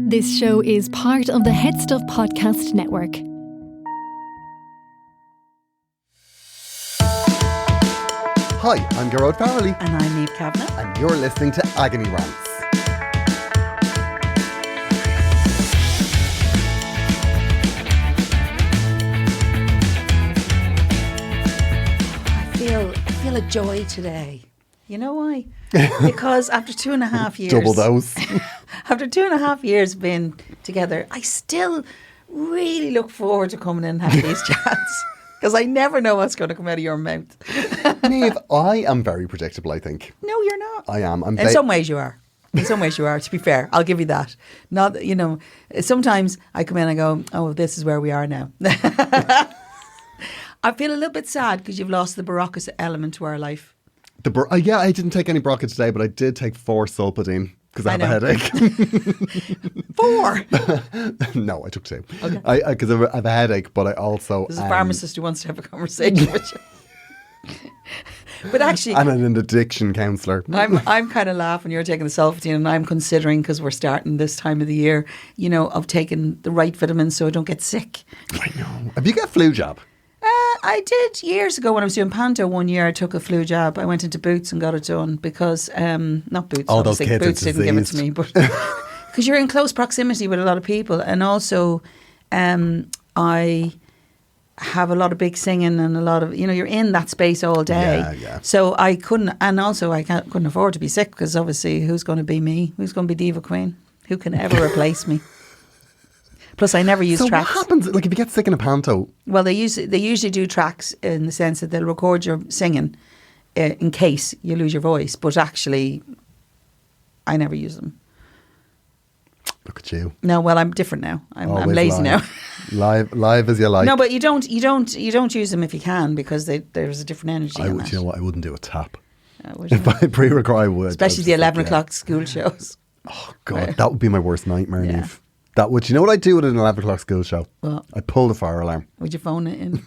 This show is part of the Head Stuff Podcast Network. Hi, I'm Gearoid Farrelly. And I'm Niamh Kavanagh. And you're listening to Agony Rants. I feel a joy today. You know why? Because after 2.5 years... Double dose. After 2.5 years being together, I still really look forward to coming in and having these chats. Because I never know what's going to come out of your mouth. Niamh, I am very predictable, I think. No, you're not. I am. In some ways you are. In some ways you are, to be fair. I'll give you that. Not, you know, sometimes I come in and go, oh, this is where we are now. I feel a little bit sad because you've lost the Barocas element to our life. Yeah, I didn't take any Barocas today, but I did take 4 Sulpidine because I have a headache. 4? No, I took 2. Okay. Because I have a headache, but I also... There's a pharmacist who wants to have a conversation with you. But actually... And an addiction counsellor. I'm kind of laughing. You're taking the Sulpidine and I'm considering, because we're starting this time of the year, you know, of taking the right vitamins so I don't get sick. I know. Have you got a flu jab? I did years ago when I was doing Panto. One year I took a flu jab. I went into Boots and got it done because, not Boots, all those kids Boots didn't give it to me, but because you're in close proximity with a lot of people, and also I have a lot of big singing and a lot of, you know, you're in that space all day. Yeah. So I couldn't, and also I couldn't afford to be sick because obviously who's going to be me? Who's going to be Diva Queen? Who can ever replace me? Plus, I never use tracks. So what happens, like, if you get sick in a panto? Well, they usually do tracks in the sense that they'll record your singing in case you lose your voice. But actually, I never use them. Look at you. No, well, I'm different now. I'm lazy now. live as you like. No, but you don't use them if you can because there's a different energy. You know what? I wouldn't do a tap. Would if I pre-record, I would. Especially the 11 o'clock school shows. Oh God, that would be my worst nightmare, Yeah. Niamh. That would. You know what I'd do with an 11 o'clock school show? What? I'd pull the fire alarm. Would you phone it in?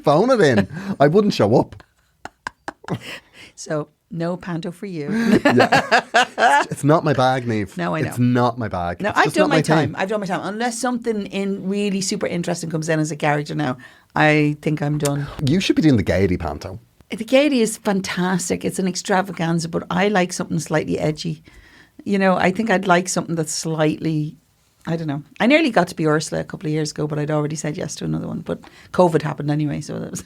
Phone it in. I wouldn't show up. So no Panto for you. Yeah. It's not my bag, Niamh. No, I know. It's not my bag. No, I've done my time. I've done my time. Unless something in really super interesting comes in as a character now, I think I'm done. You should be doing the Gaiety panto. The Gaiety is fantastic. It's an extravaganza, but I like something slightly edgy. You know, I think I'd like something that's slightly, I don't know. I nearly got to be Ursula a couple of years ago, but I'd already said yes to another one. But COVID happened anyway, so that was...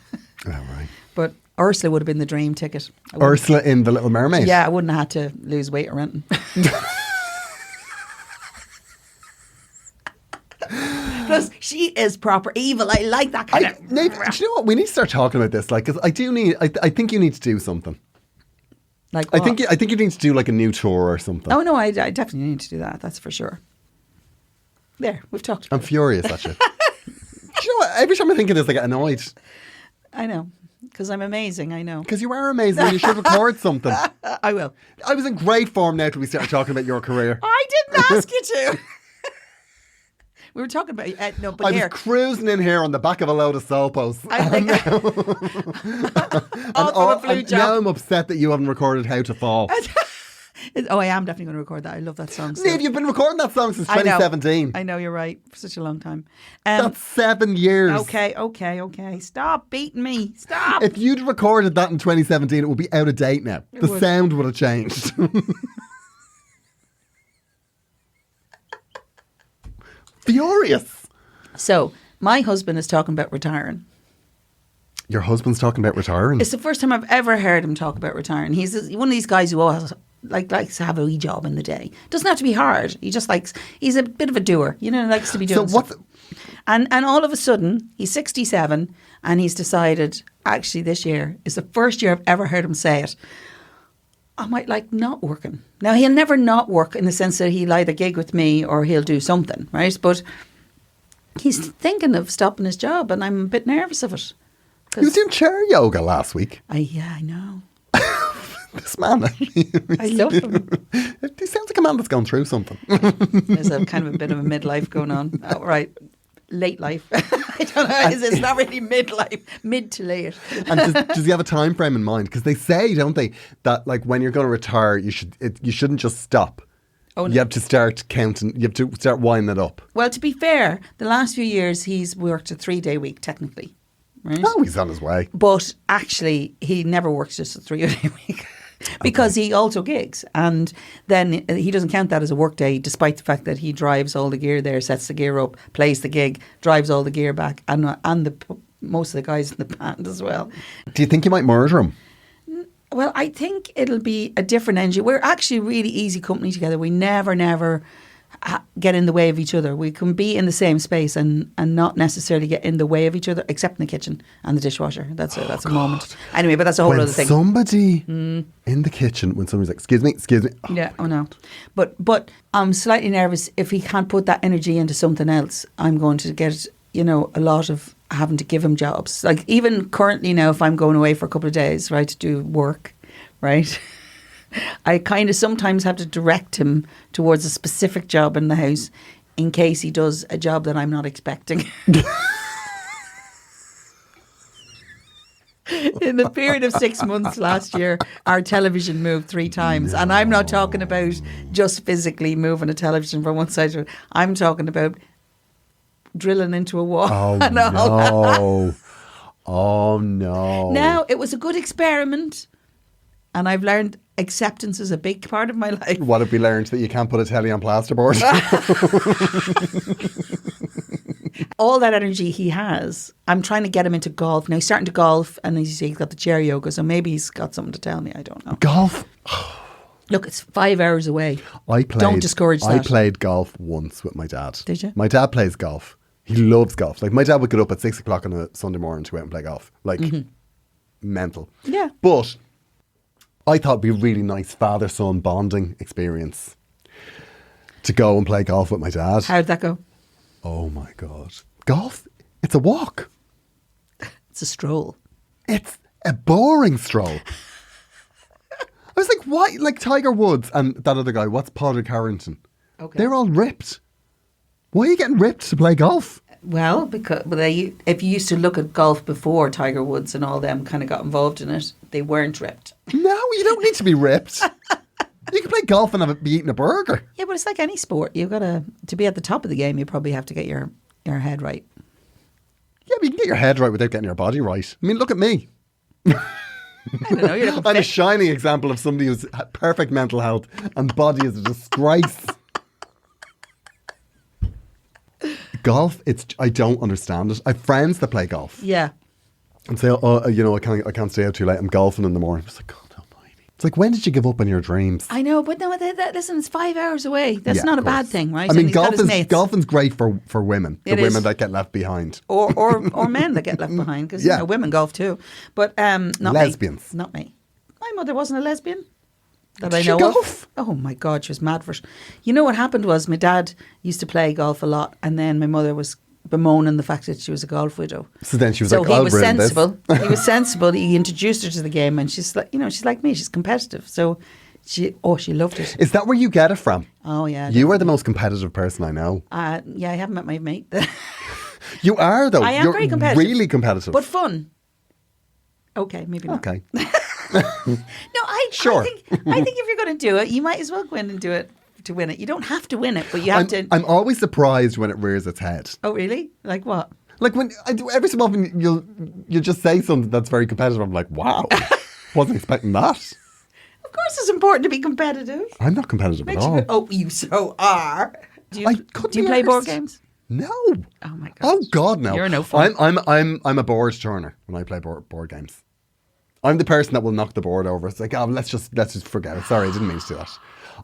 Oh, right. But Ursula would have been the dream ticket. Ursula in The Little Mermaid? Yeah, I wouldn't have had to lose weight or anything. Plus, she is proper evil. I like that kind of... Niamh, do you know what? We need to start talking about this. Like, 'cause I think you need to do something. Like what? I think you need to do like a new tour or something. Oh, no, I definitely need to do that. That's for sure. There, we've talked about I'm furious at you. Do you know what? Every time I think of this, I get annoyed. I know. Because I'm amazing, I know. Because you are amazing. You should record something. I will. I was in great form now till we started talking about your career. I didn't ask you to. We were talking about no, but I here. was cruising in here on the back of a load of Solpos. I think. Now I'm upset that you haven't recorded How to Fall. Oh, I am definitely going to record that. I love that song. Niamh, you've been recording that song since 2017. I know, you're right. For such a long time. That's 7 years. Okay. Stop beating me. Stop. If you'd recorded that in 2017, it would be out of date now. The sound would have changed. Furious. So, my husband is talking about retiring. Your husband's talking about retiring? It's the first time I've ever heard him talk about retiring. He's one of these guys who always likes to have a wee job in the day. Doesn't have to be hard. He's a bit of a doer. You know, likes to be doing stuff. And all of a sudden, he's 67 and he's decided, actually this year is the first year I've ever heard him say it. I might like not working. Now, he'll never not work in the sense that he'll either gig with me or he'll do something, right? But he's thinking of stopping his job and I'm a bit nervous of it. He was doing chair yoga last week. Yeah, I know. This man. I love him. He sounds like a man that's gone through something. There's a kind of a bit of a midlife going on. Oh, right. Late life. I don't know. It's not really midlife. Mid to late. And does he have a time frame in mind? Because they say, don't they, that like when you're going to retire, you shouldn't just stop. Oh, no. You have to start counting. You have to start winding it up. Well, to be fair, the last few years he's worked a 3-day week technically. Right? Oh, he's on his way. But actually, he never works just a 3-day week. Because he also gigs, and then he doesn't count that as a work day, despite the fact that he drives all the gear there, sets the gear up, plays the gig, drives all the gear back, and most of the guys in the band as well. Do you think you might murder him? Well, I think it'll be a different energy. We're actually really easy company together. We never get in the way of each other. We can be in the same space and not necessarily get in the way of each other, except in the kitchen and the dishwasher. That's a moment. Anyway, but that's a whole other thing. Somebody in the kitchen, when somebody's like, excuse me. Oh, yeah, oh no. But I'm slightly nervous if he can't put that energy into something else. I'm going to get, a lot of having to give him jobs. Like even currently now, if I'm going away for a couple of days, right, to do work, right, I kind of sometimes have to direct him towards a specific job in the house in case he does a job that I'm not expecting. In the period of 6 months last year, our television moved 3 times. And I'm not talking about just physically moving a television from one side to the other. I'm talking about drilling into a wall. Oh, and all no. Oh, no. Now, it was a good experiment. And I've learned acceptance is a big part of my life. What have we learned? That you can't put a telly on plasterboard? All that energy he has, I'm trying to get him into golf. Now he's starting to golf, and as you say, he's got the chair yoga, so maybe he's got something to tell me. I don't know. Golf? Look, it's 5 hours away. Don't discourage that. I played golf once with my dad. Did you? My dad plays golf. He loves golf. Like, my dad would get up at 6 o'clock on a Sunday morning to go out and play golf. Like, mental. Yeah. But I thought it'd be a really nice father-son bonding experience to go and play golf with my dad. How'd that go? Oh my God. Golf, it's a walk. It's a stroll. It's a boring stroll. I was like, why? Like Tiger Woods and that other guy, what's Padraig Harrington? Okay. They're all ripped. Why are you getting ripped to play golf? Well, because if you used to look at golf before Tiger Woods and all them kind of got involved in it, they weren't ripped. No, you don't need to be ripped. You can play golf and be eating a burger. Yeah, but it's like any sport. You've got to be at the top of the game, you probably have to get your head right. Yeah, but you can get your head right without getting your body right. I mean, look at me. I don't know. You're looking I'm a fit. shining example of somebody who's had perfect mental health and body is a disgrace. Golf, I don't understand it. I have friends that play golf. Yeah. And say, I can't stay out too late. I'm golfing in the morning. It's like, God almighty. It's like, when did you give up on your dreams? I know, but no, listen, it's 5 hours away. That's Yeah, not a of bad course. thing, right? I mean, And he's got his mates. golfing's great for women. The It women is. that get left behind. Or men that get left behind, because Yeah. women golf too. But not Lesbians. me. Not me. My mother wasn't a lesbian. That Did I she know golf? of. Oh my God, she was mad for it. You know what happened was my dad used to play golf a lot, and then my mother was bemoaning the fact that she was a golf widow. So then she was So like, he I'll was ruin this. sensible. He was sensible. He introduced her to the game, and she's like, she's like me. She's competitive. So she loved it. Is that where you get it from? Oh yeah. You are the most competitive person I know. Yeah, I haven't met my mate. You are, though. I am You're very competitive. really competitive. But fun. Okay, maybe not. Okay. No, Sure. I think if you're going to do it, you might as well go in and do it to win it. You don't have to win it, but you have to. I'm always surprised when it rears its head. Oh, really? Like what? Like when every so often you'll just say something that's very competitive. I'm like, wow, wasn't expecting that. Of course, it's important to be competitive. I'm not competitive Makes at you all. go, oh, you so are. Do I you, couldn't do you be play board arsed. games? No. Oh my God. Oh God, no. You're no fun. I'm a board turner when I play board games. I'm the person that will knock the board over. It's like, oh, let's just forget it. Sorry, I didn't mean to do that.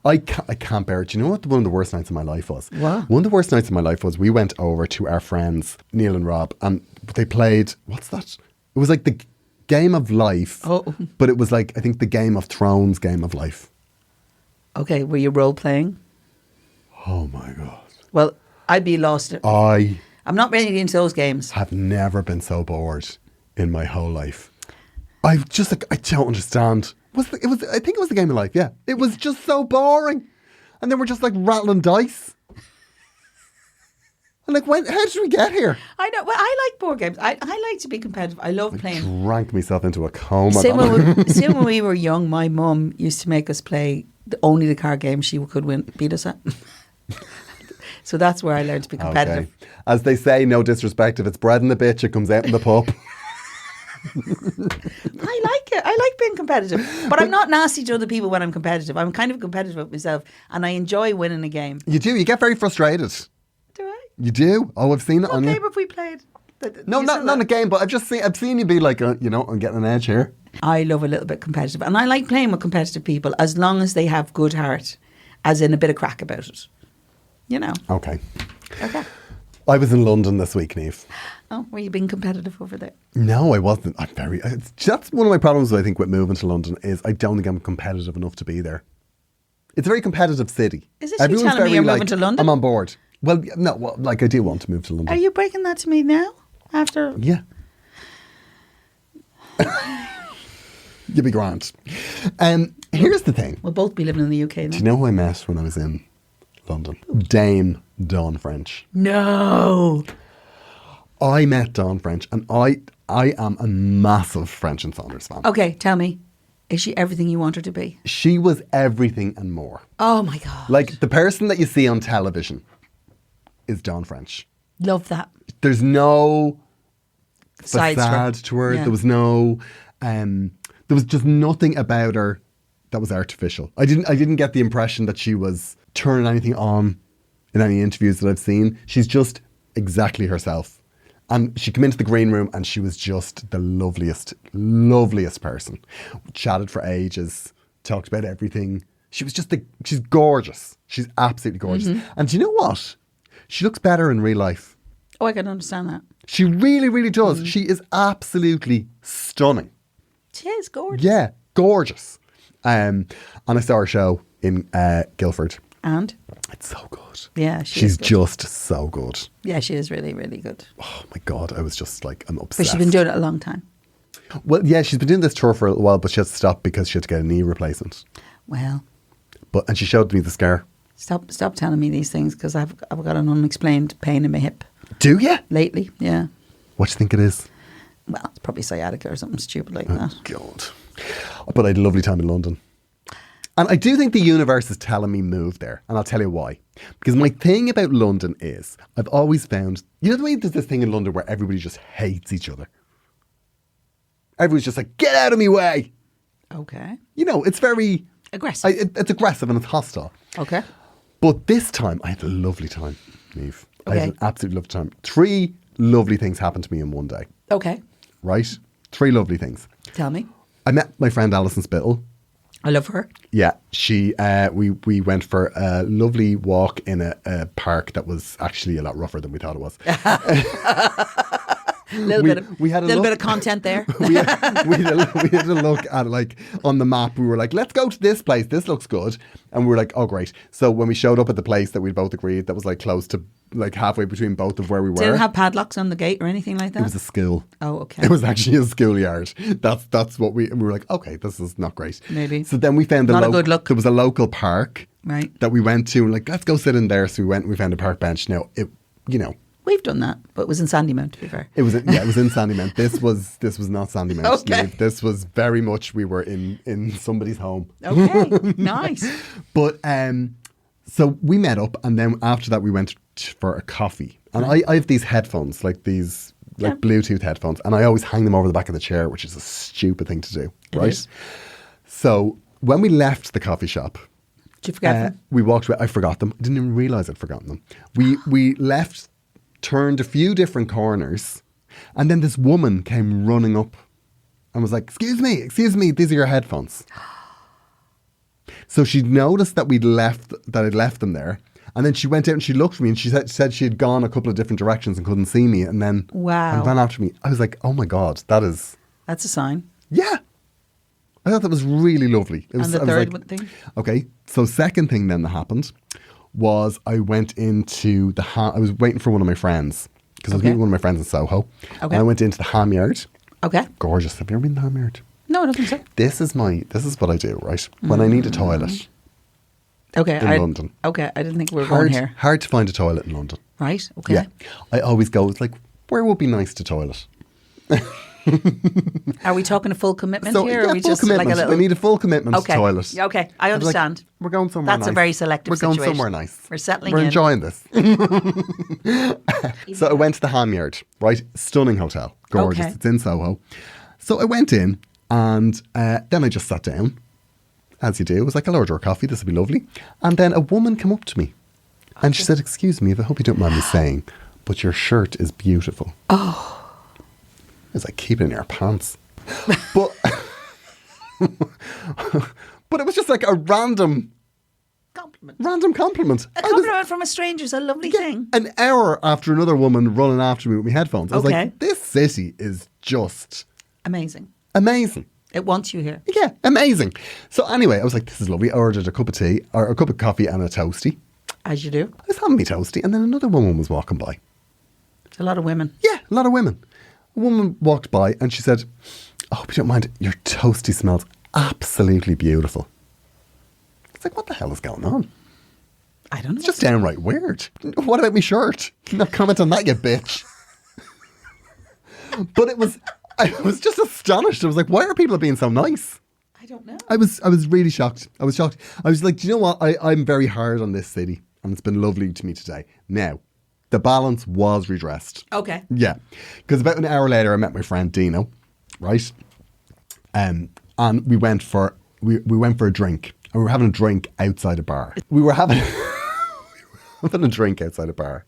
I can't bear it. Do you know what one of the worst nights of my life was? What? One of the worst nights of my life was we went over to our friends, Neil and Rob, and they played, what's that? It was like the Game of Life, but it was like, I think the Game of Thrones Game of Life. Okay, were you role playing? Oh my God. Well, I'd be lost. I I'm not really into those games. have never been so bored in my whole life. I don't understand. I think it was the Game of Life, yeah. It was just so boring. And then we're just like rattling dice. I'm like, how did we get here? I know. Well, I like board games. I like to be competitive. I love playing. Drank myself into a coma. Same when we were young, my mum used to make us play only the card game she could beat us at. So that's where I learned to be competitive. Okay. As they say, no disrespect, if it's bred in the bitch, it comes out in the pup. I like it. I like being competitive. But I'm not nasty to other people when I'm competitive. I'm kind of competitive with myself and I enjoy winning a game. You do. You get very frustrated. Do I? You do. Oh, I've seen it on you. What game have we played? No, not a game, but I've seen you be like, I'm getting an edge here. I love a little bit competitive. And I like playing with competitive people as long as they have good heart, as in a bit of crack about it. You know. Okay. I was in London this week, Niamh. Oh, were you being competitive over there? No, I wasn't. That's one of my problems, I think, with moving to London is I don't think I'm competitive enough to be there. It's a very competitive city. Is this you telling me you're moving to London? I'm on board. Well, no, I do want to move to London. Are you breaking that to me now? After? Yeah. You'll be grand. Here's the thing. We'll both be living in the UK now. Do you know who I met when I was in London? Dame Dawn French. No. I met Dawn French and I am a massive French and Saunders fan. Okay, tell me. Is she everything you want her to be? She was everything and more. Oh my God. Like the person that you see on television is Dawn French. Love that. There's no Side facade to her. Yeah. There was no, there was just nothing about her that was artificial. I didn't get the impression that she was turning anything on in any interviews that I've seen. She's just exactly herself. And she came into the green room and she was just the loveliest person. Chatted for ages, talked about everything. She was she's gorgeous. She's absolutely gorgeous. Mm-hmm. And do you know what? She looks better in real life. Oh, I can understand that. She really, really does. Mm. She is absolutely stunning. She is gorgeous. Yeah, gorgeous. And I saw her show in Guildford. And? It's so good. Yeah, she's just so good. Yeah, she is really, really good. Oh my God, I was just like, I'm obsessed. But she's been doing it a long time. Well, yeah, she's been doing this tour for a while, but she had to stop because she had to get a knee replacement. Well. And she showed me the scar. Stop telling me these things because I've got an unexplained pain in my hip. Do you? Lately, yeah. What do you think it is? Well, it's probably sciatica or something stupid like that. God. But I had a lovely time in London. And I do think the universe is telling me move there. And I'll tell you why. Because my thing about London is I've always found, you know the way there's this thing in London where everybody just hates each other? Everybody's just like, get out of me way. Okay. You know, it's very... Aggressive. It's aggressive and it's hostile. Okay. But this time, I had a lovely time, Niamh. Okay. I had an absolutely lovely time. 3 lovely things happened to me in one day. Okay. Right? 3 lovely things. Tell me. I met my friend Alison Spittle. I love her. Yeah. She, we went for a lovely walk in a park that was actually a lot rougher than we thought it was. We had a little bit of content there. we had a look at like on the map. We were like, let's go to this place. This looks good. And we were like, oh, great. So when we showed up at the place that we both agreed that was like close to like halfway between both of where we were. Did it have padlocks on the gate or anything like that? It was a school. Oh, okay. It was actually a schoolyard. That's what we were like, okay, this is not great. Maybe. So then we found not a good look. There was a local park. Right. That we went to and like, let's go sit in there. So we went and we found a park bench. Now, we've done that, but it was in Sandymount, to be fair. It was in Sandymount. This was not Sandymount. Okay. This was very much we were in somebody's home. Okay, nice. But so we met up, and then after that we went for a coffee. And I have these headphones, like these Bluetooth headphones, and I always hang them over the back of the chair, which is a stupid thing to do, right? Is. So when we left the coffee shop, did you forget them? We walked away. I forgot them. I didn't even realise I'd forgotten them. We left. Turned a few different corners, and then this woman came running up and was like, excuse me, these are your headphones. So she noticed that I'd left them there, and then she went out and she looked for me and she said she had gone a couple of different directions and couldn't see me, and then and ran after me. I was like, oh my God, that's a sign. Yeah. I thought that was really lovely. And the third thing? Okay, so second thing then that happened was I went into I was waiting for one of my friends because I was meeting one of my friends in Soho. Okay. And I went into the ham yard. Okay. Gorgeous. Have you ever been to the ham yard? No, I don't think so. This is what I do, right? When I need a toilet. Okay. In London. Okay, I didn't think we were going here. Hard to find a toilet in London. Right, okay. Yeah. I always go, it's like, where would be nice to toilet? Are we talking a full commitment here? Or yeah, are we full just commitment. like a little... I need a full commitment Okay. toilet. Yeah, okay, I understand. Like, we're going somewhere That's nice. a very selective We're going situation. somewhere nice. We're settling We're in. enjoying this. So I went to the Ham Yard, right? Stunning hotel. Gorgeous. Okay. It's in Soho. So I went in and then I just sat down, as you do. It was like, I'll order a coffee. This will be lovely. And then a woman came up to me and she said, excuse me, I hope you don't mind me saying, but your shirt is beautiful. Oh. I was like, keep it in your pants. But but it was just like a random Compliment. compliment. A compliment from a stranger is a lovely thing. An hour after another woman running after me with my headphones. I was Okay. like, this city is just Amazing. amazing. It wants you here. Yeah, amazing. So anyway, I was like, this is lovely. I ordered a cup of tea, or a cup of coffee and a toastie. As you do. I was having me toastie, and then another woman was walking by. It's a lot of women. Yeah, a lot of women. A woman walked by and she said, I hope you don't mind, your toastie smells absolutely beautiful. It's like, what the hell is going on? I don't know. It's just downright weird. What about my shirt? Not comment on that, you bitch. But I was just astonished. I was like, why are people being so nice? I don't know. I was really shocked. I was shocked. I was like, do you know what? I'm very hard on this city and it's been lovely to me today. Now, the balance was redressed. Okay. Yeah. Because about an hour later, I met my friend Dino, right? And we went for a drink. And we were having a drink outside a bar. We were having a drink outside a bar.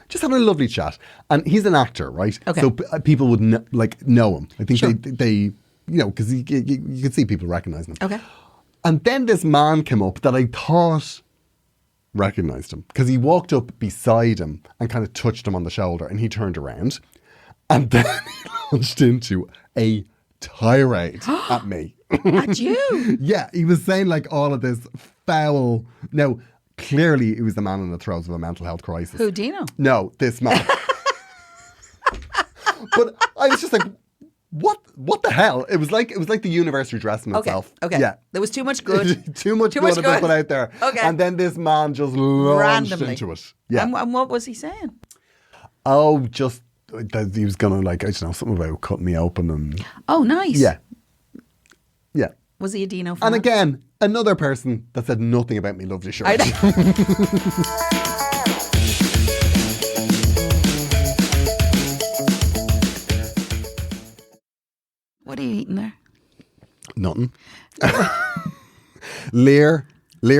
Just having a lovely chat. And he's an actor, right? Okay. So people would know him. I think Sure. they because you could see people recognizing him. Okay. And then this man came up that I thought recognised him because he walked up beside him and kind of touched him on the shoulder and he turned around and then he launched into a tirade at me. At you? Yeah, he was saying like all of this foul... Now, clearly he was the man in the throes of a mental health crisis. Who, Dino? No, this man. But I was just like, what the hell? It was like the universe redressing itself. Okay. Yeah. There was too much good. too much good had been put out there. Okay. And then this man just launched Randomly. into it. Yeah. And what was he saying? Oh, just that he was going to, like, I don't know, something about cutting me open and... Oh, nice. Yeah. Yeah. Was he a Dino fan? And again, another person that said nothing about me lovely shirt. What are you eating there? Nothing. Lear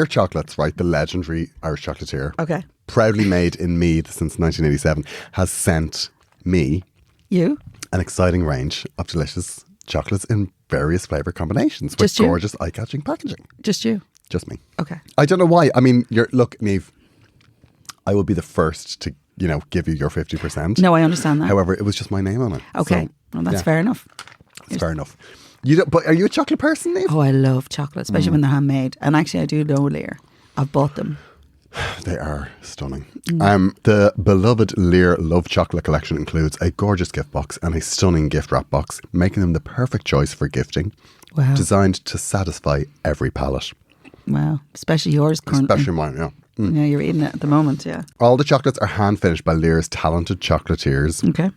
Chocolates, right, the legendary Irish chocolatier, Okay. proudly made in Meath since 1987, has sent me You? an exciting range of delicious chocolates in various flavour combinations with Just you? gorgeous eye-catching packaging. Just you? Just me. Okay. I don't know why. I mean, look, Niamh, I will be the first to, give you your 50%. No, I understand that. However, it was just my name on it. Okay. So, Well, that's yeah, fair enough. It's fair enough. You don't, but are you a chocolate person, Niamh? Oh, I love chocolate, especially when they're handmade. And actually, I do know Lear. I've bought them. They are stunning. The beloved Lear Love Chocolate collection includes a gorgeous gift box and a stunning gift wrap box, making them the perfect choice for gifting. Wow. Designed to satisfy every palate. Wow. Especially yours currently. Especially mine, yeah. Yeah, you're eating it at the moment, yeah. All the chocolates are hand finished by Lear's talented chocolatiers Okay.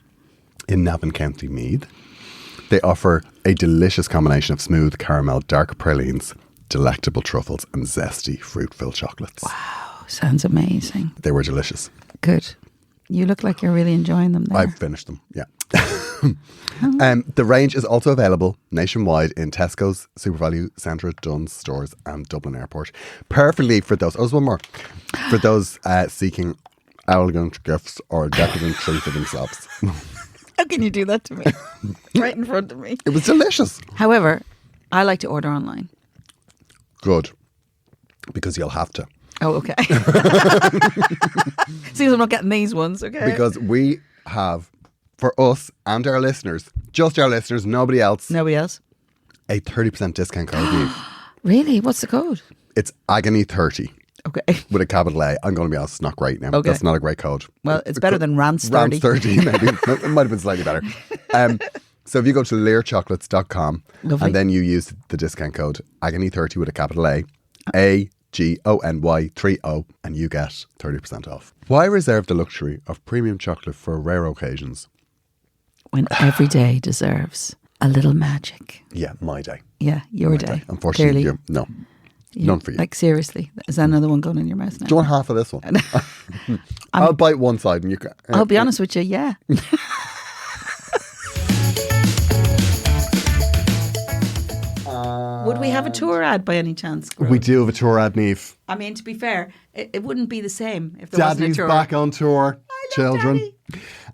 in Navan County, Meath. They offer a delicious combination of smooth caramel, dark pralines, delectable truffles, and zesty fruit-filled chocolates. Wow. Sounds amazing. They were delicious. Good. You look like you're really enjoying them there. I've finished them, yeah. The range is also available nationwide in Tesco's, SuperValu, Centra, Dunn's stores and Dublin Airport. Perfectly for those, one more, for those seeking elegant gifts or a decadent treat for themselves. How can you do that to me? Right in front of me. It was delicious. However, I like to order online. Good. Because you'll have to. Oh, okay. See, I'm not getting these ones, okay? Because we have, for us and our listeners, just our listeners, nobody else, Nobody else? a 30% discount code. Niamh. Really? What's the code? It's Agony30 Okay. with a capital A. I'm going to be honest, it's not great now. Okay. That's not a great code. Well, it's better than Rance 30. Rance 30, maybe. No, it might have been slightly better. So if you go to learchocolates.com Lovely. and then you use the discount code Agony30 with a capital A, AGONY30, and you get 30% off. Why reserve the luxury of premium chocolate for rare occasions? When every day deserves a little magic. Yeah, my day. Yeah, your day. Unfortunately, Clearly. None for you. Like, seriously, is that another one going in your mouth now? Do you want half of this one? I'll bite one side and you can... I'll be honest with you, yeah. Would we have a tour ad by any chance? Grove? We do have a tour ad, Niamh. I mean, to be fair, it wouldn't be the same if there wasn't a Daddy's tour. back on tour, children. Daddy.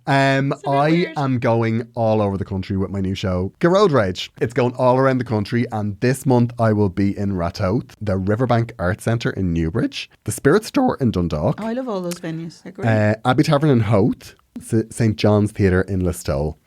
I am going all over the country with my new show, Gearoid. It's going all around the country, and this month I will be in Ratoath, the Riverbank Arts Centre in Newbridge, the Spirit Store in Dundalk. Oh, I love all those venues. They're great. Abbey Tavern in Howth, St John's Theatre in Listowel.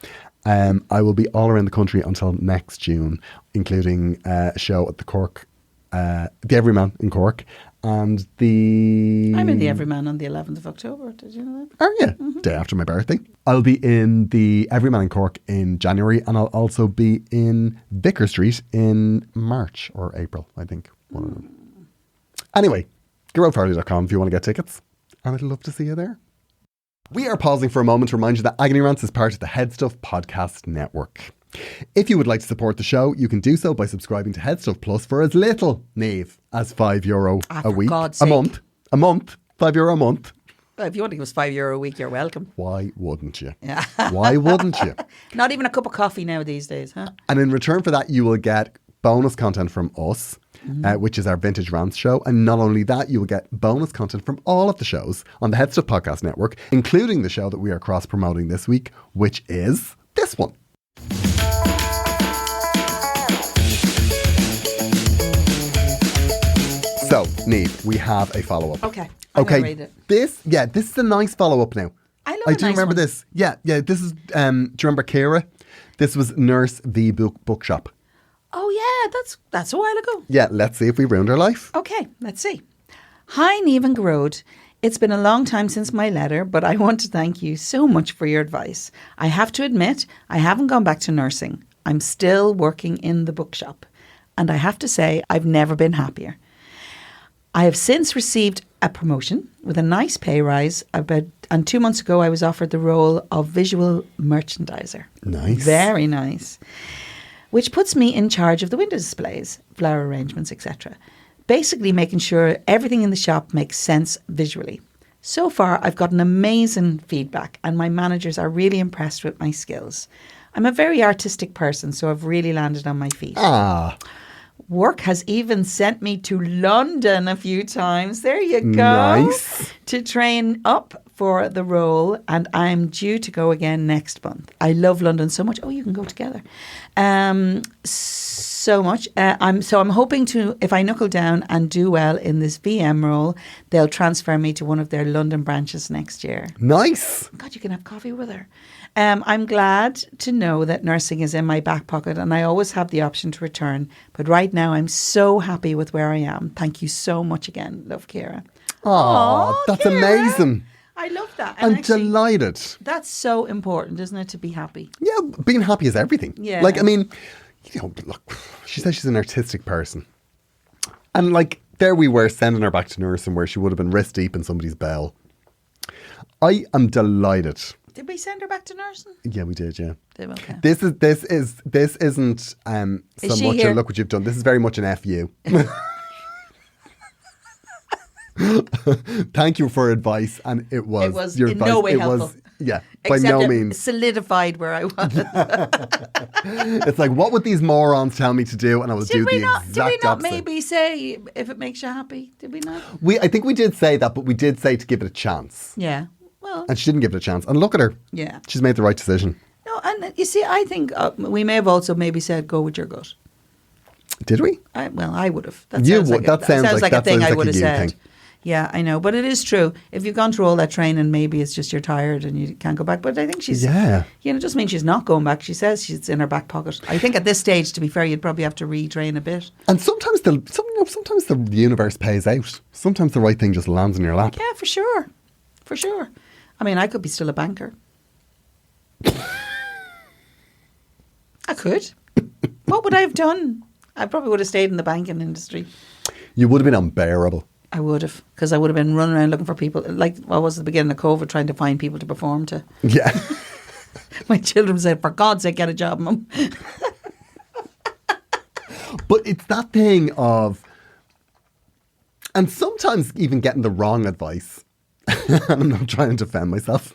I will be all around the country until next June, including a show at the Cork, the Everyman in Cork, and the... I'm in the Everyman on the 11th of October. Did you know that? Oh, yeah. Mm-hmm. Day after my birthday. I'll be in the Everyman in Cork in January, and I'll also be in Vicar Street in March or April, I think. One of them. Anyway, gearoidfarley.com if you want to get tickets, and I'd love to see you there. We are pausing for a moment to remind you that Agony Rants is part of the Head Stuff Podcast Network. If you would like to support the show, you can do so by subscribing to Head Stuff Plus for as little, Niamh, as €5 a week. God's a sake. month. €5 a month. Well, if you want to give us €5 a week, you're welcome. Why wouldn't you? Yeah. Why wouldn't you? Not even a cup of coffee now these days, huh? And in return for that, you will get bonus content from us, which is our Vintage Rants show. And not only that, you will get bonus content from all of the shows on the Head Stuff Podcast Network, including the show that we are cross-promoting this week, which is this one. So, Niamh, we have a follow-up. Okay. I'm gonna read it. This is a nice follow-up now. I do remember this. Yeah, this is, do you remember Ciara? This was Nurse v Bookshop. Oh, yeah, that's a while ago. Yeah, let's see if we ruined her life. Okay, let's see. Hi, Niamh and Gearoid. It's been a long time since my letter, but I want to thank you so much for your advice. I have to admit, I haven't gone back to nursing. I'm still working in the bookshop. And I have to say, I've never been happier. I have since received a promotion with a nice pay rise, and 2 months ago I was offered the role of visual merchandiser. Nice. Very nice. Which puts me in charge of the window displays, flower arrangements, etc. Basically making sure everything in the shop makes sense visually. So far, I've gotten amazing feedback and my managers are really impressed with my skills. I'm a very artistic person, so I've really landed on my feet. Work has even sent me to London a few times. There you go. Nice. To train up for the role, and I'm due to go again next month. I love London so much. Oh, you can go together. So much. I'm hoping to, if I knuckle down and do well in this VM role, they'll transfer me to one of their London branches next year. Nice. God, you can have coffee with her. I'm glad to know that nursing is in my back pocket and I always have the option to return. But right now, I'm so happy with where I am. Thank you so much again. Love, Ciara. Oh, that's Ciara. amazing. I love that. I'm delighted. That's so important, isn't it, to be happy? Yeah, being happy is everything. Yeah. Like, I mean, you know, look, she says she's an artistic person. And like, there we were sending her back to nursing where she would have been wrist deep in somebody's bell. I am delighted. Did we send her back to nursing? Yeah, we did, yeah. Okay. This isn't so much here? a look what you've done. This is very much an FU. Thank you for advice, and it was your in advice, no way helpful. By no means solidified where I was. It's like, what would these morons tell me to do, and I will do the exact opposite. Did we not maybe say if it makes you happy? Did we not? I think we did say that, but we did say to give it a chance. Yeah. Well, and she didn't give it a chance. And look at her. Yeah. She's made the right decision. No, and you see, I think we may have also maybe said go with your gut. Did we? I would have. That sounds like a thing I would have said. Thing. Yeah, I know. But it is true. If you've gone through all that training, maybe it's just you're tired and you can't go back. But I think she's, it doesn't mean she's not going back. She says she's in her back pocket. I think at this stage, to be fair, you'd probably have to retrain a bit. And sometimes the universe pays out. Sometimes the right thing just lands in your lap. Yeah, for sure. For sure. I mean, I could be still a banker. I could. What would I have done? I probably would have stayed in the banking industry. You would have been unbearable. I would have, because I would have been running around looking for people. Like, what was the beginning of COVID, trying to find people to perform to. Yeah. My children said, for God's sake, get a job, Mum. But it's that thing of, and sometimes even getting the wrong advice. I'm not trying to defend myself.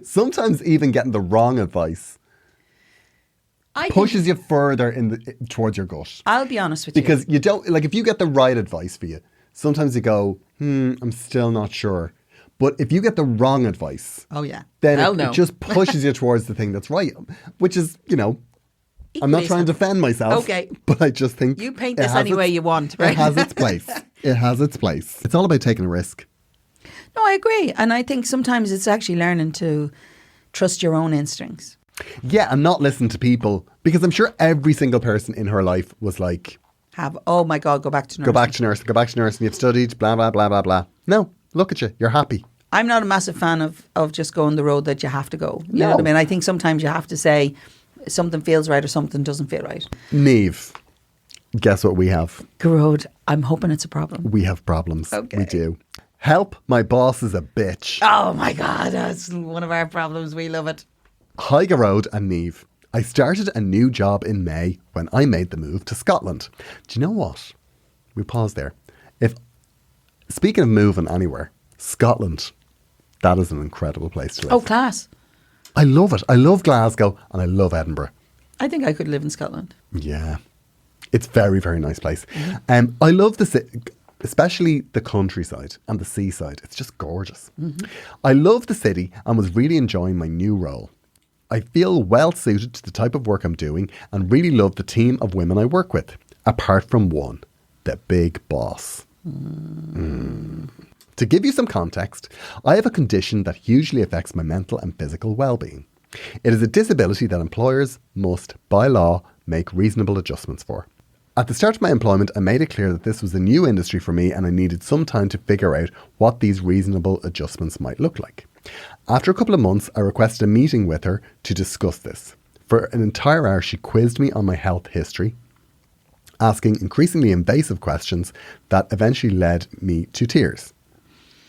Sometimes even getting the wrong advice pushes you further towards your gut. I'll be honest with you. Because you don't, like, if you get the right advice for you, sometimes you go, I'm still not sure. But if you get the wrong advice, then it just pushes you towards the thing that's right, which is, equally I'm not trying to defend myself. Okay. But I just think you paint this any way you want, right? It has its place. It has its place. It's all about taking a risk. No, I agree. And I think sometimes it's actually learning to trust your own instincts. Yeah, and not listen to people. Because I'm sure every single person in her life was like... oh my God, go back to nursing. Go back to nursing. Go back to nursing. You've studied, blah, blah, blah, blah, blah. No, look at you. You're happy. I'm not a massive fan of just going the road that you have to go. You know what I mean? I think sometimes you have to say something feels right or something doesn't feel right. Niamh, guess what we have? Gearoid, I'm hoping it's a problem. We have problems. Okay. We do. Help, my boss is a bitch. Oh my God, that's one of our problems. We love it. Hi Gearoid and Niamh. I started a new job in May when I made the move to Scotland. Do you know what? We pause there. Speaking of moving anywhere, Scotland, that is an incredible place to live. Oh, class. I love it. I love Glasgow and I love Edinburgh. I think I could live in Scotland. Yeah. It's a very, very nice place. I love the city, especially the countryside and the seaside. It's just gorgeous. I love the city and was really enjoying my new role. I feel well suited to the type of work I'm doing and really love the team of women I work with, apart from one, the big boss. To give you some context, I have a condition that hugely affects my mental and physical well-being. It is a disability that employers must, by law, make reasonable adjustments for. At the start of my employment, I made it clear that this was a new industry for me and I needed some time to figure out what these reasonable adjustments might look like. After a couple of months, I requested a meeting with her to discuss this. For an entire hour, she quizzed me on my health history, asking increasingly invasive questions that eventually led me to tears.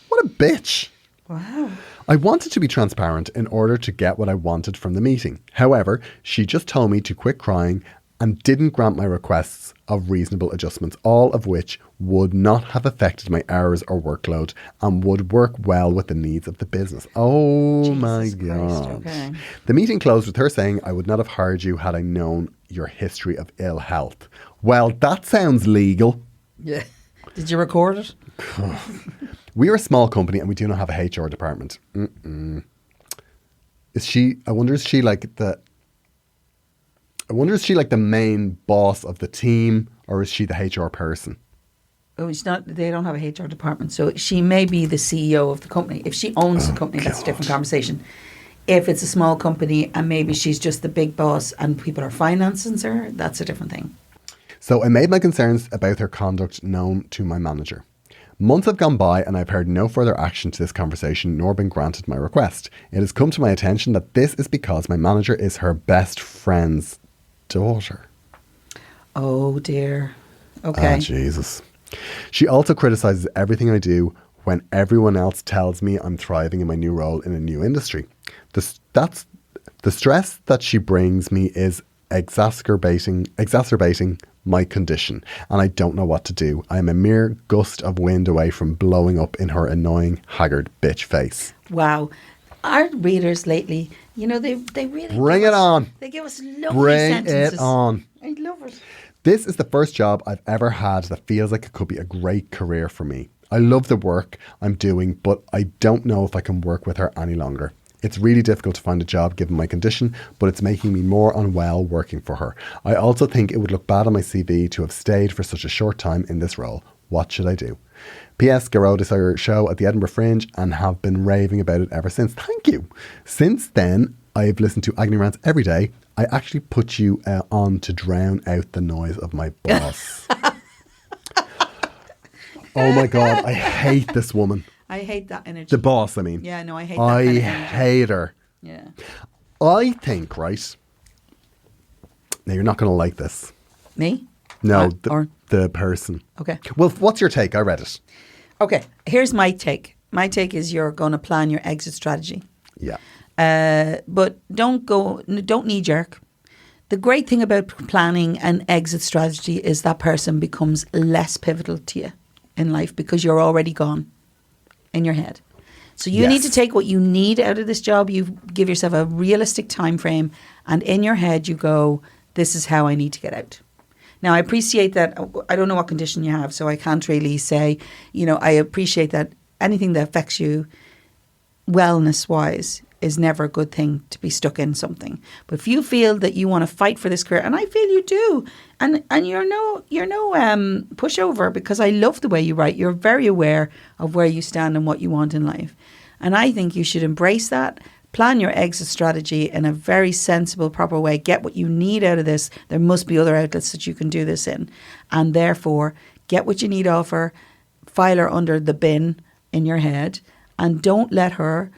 What a bitch. Wow. I wanted to be transparent in order to get what I wanted from the meeting. However, she just told me to quit crying and didn't grant my requests of reasonable adjustments, all of which would not have affected my hours or workload and would work well with the needs of the business. Oh Jesus my God. Christ, okay. The meeting closed with her saying, I would not have hired you had I known your history of ill health. Well, that sounds legal. Yeah. Did you record it? We are a small company and we do not have a HR department. Is she like the main boss of the team, or is she the HR person? Oh, it's not. They don't have a HR department, so she may be the CEO of the company. If she owns the company, that's a different conversation. If it's a small company and maybe she's just the big boss and people are financing her, that's a different thing. So I made my concerns about her conduct known to my manager. Months have gone by and I've heard no further action to this conversation nor been granted my request. It has come to my attention that this is because my manager is her best friend's daughter. Oh dear. Okay. Ah, Jesus. She also criticises everything I do when everyone else tells me I'm thriving in my new role in a new industry. The stress that she brings me is exacerbating my condition, and I don't know what to do. I am a mere gust of wind away from blowing up in her annoying, haggard bitch face. Wow. Our readers lately, they really bring it on. They give us lovely sentences. Bring it on. I love it. This is the first job I've ever had that feels like it could be a great career for me. I love the work I'm doing, but I don't know if I can work with her any longer. It's really difficult to find a job given my condition, but it's making me more unwell working for her. I also think it would look bad on my CV to have stayed for such a short time in this role. What should I do? P.S. Gearoid is our show at the Edinburgh Fringe and have been raving about it ever since. Thank you. Since then, I've listened to Agony Rants every day. I actually put you on to drown out the noise of my boss. Oh my God, I hate this woman. I hate that energy. The boss, I mean. Yeah, no, I hate that kind of energy. I hate her. Yeah. I think, right? Now, you're not going to like this. Me? No, the person. Okay. Well, what's your take? I read it. Okay, here's my take. My take is you're going to plan your exit strategy. Yeah. But don't knee jerk. The great thing about planning an exit strategy is that person becomes less pivotal to you in life because you're already gone in your head. So you need to take what you need out of this job. You give yourself a realistic time frame, and in your head you go, this is how I need to get out. Now, I appreciate that. I don't know what condition you have, so I can't really say, I appreciate that anything that affects you wellness-wise is never a good thing to be stuck in something. But if you feel that you want to fight for this career, and I feel you do, and you're no pushover, because I love the way you write. You're very aware of where you stand and what you want in life. And I think you should embrace that. Plan your exit strategy in a very sensible, proper way. Get what you need out of this. There must be other outlets that you can do this in. And therefore, get what you need off her, file her under the bin in your head, and don't let her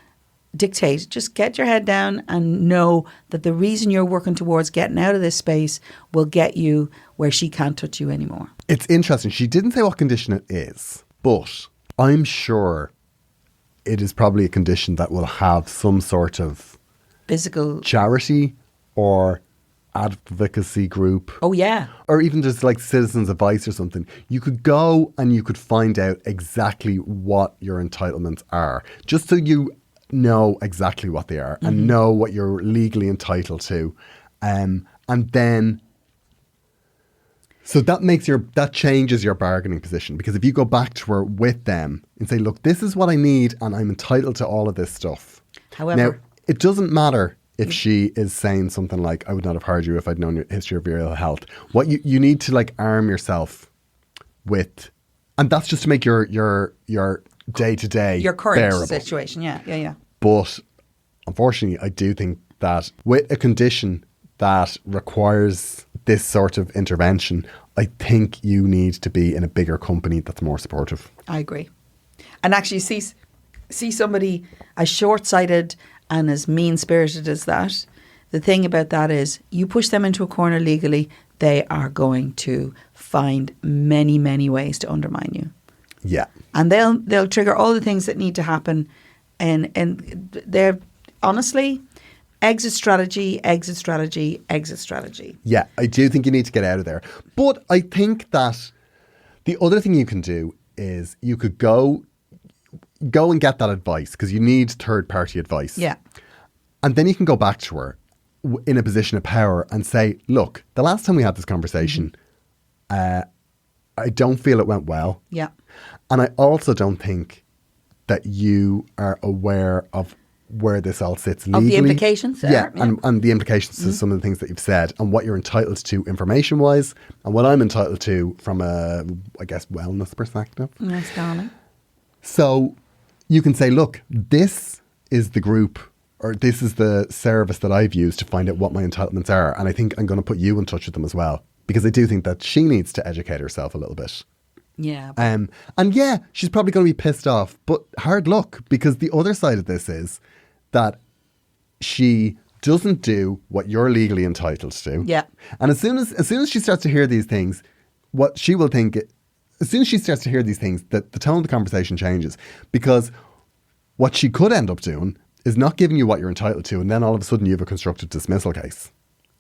dictate. Just get your head down and know that the reason you're working towards getting out of this space will get you where she can't touch you anymore. It's interesting. She didn't say what condition it is, but I'm sure it is probably a condition that will have some sort of physical charity or advocacy group. Oh, yeah. Or even just like citizens' advice or something. You could go and you could find out exactly what your entitlements are, just so you know exactly what they are and know what you're legally entitled to. And then, so that changes your bargaining position, because if you go back to her with them and say, look, this is what I need and I'm entitled to all of this stuff. However, now, it doesn't matter if she is saying something like, I would not have hired you if I'd known your history of your ill health. What you need to like arm yourself with, and that's just to make your day-to-day your current bearable situation. Yeah. But unfortunately, I do think that with a condition that requires this sort of intervention, I think you need to be in a bigger company that's more supportive. I agree. And actually see somebody as short-sighted and as mean-spirited as that, the thing about that is you push them into a corner legally, they are going to find many, many ways to undermine you. Yeah. And they'll trigger all the things that need to happen. And they're, honestly, exit strategy. Yeah, I do think you need to get out of there. But I think that the other thing you can do is you could go and get that advice, because you need third-party advice. Yeah. And then you can go back to her in a position of power and say, look, the last time we had this conversation, I don't feel it went well. Yeah. And I also don't think that you are aware of where this all sits legally. Of the implications? Yeah. And the implications to some of the things that you've said and what you're entitled to information-wise and what I'm entitled to from a, I guess, wellness perspective. Yes, darling. So you can say, look, this is the group or this is the service that I've used to find out what my entitlements are. And I think I'm going to put you in touch with them as well, because I do think that she needs to educate herself a little bit. Yeah. And yeah, she's probably going to be pissed off, but hard luck, because the other side of this is that she doesn't do what you're legally entitled to. Yeah. And as soon as she starts to hear these things, what she will think, as soon as she starts to hear these things, that the tone of the conversation changes, because what she could end up doing is not giving you what you're entitled to, and then all of a sudden you have a constructive dismissal case.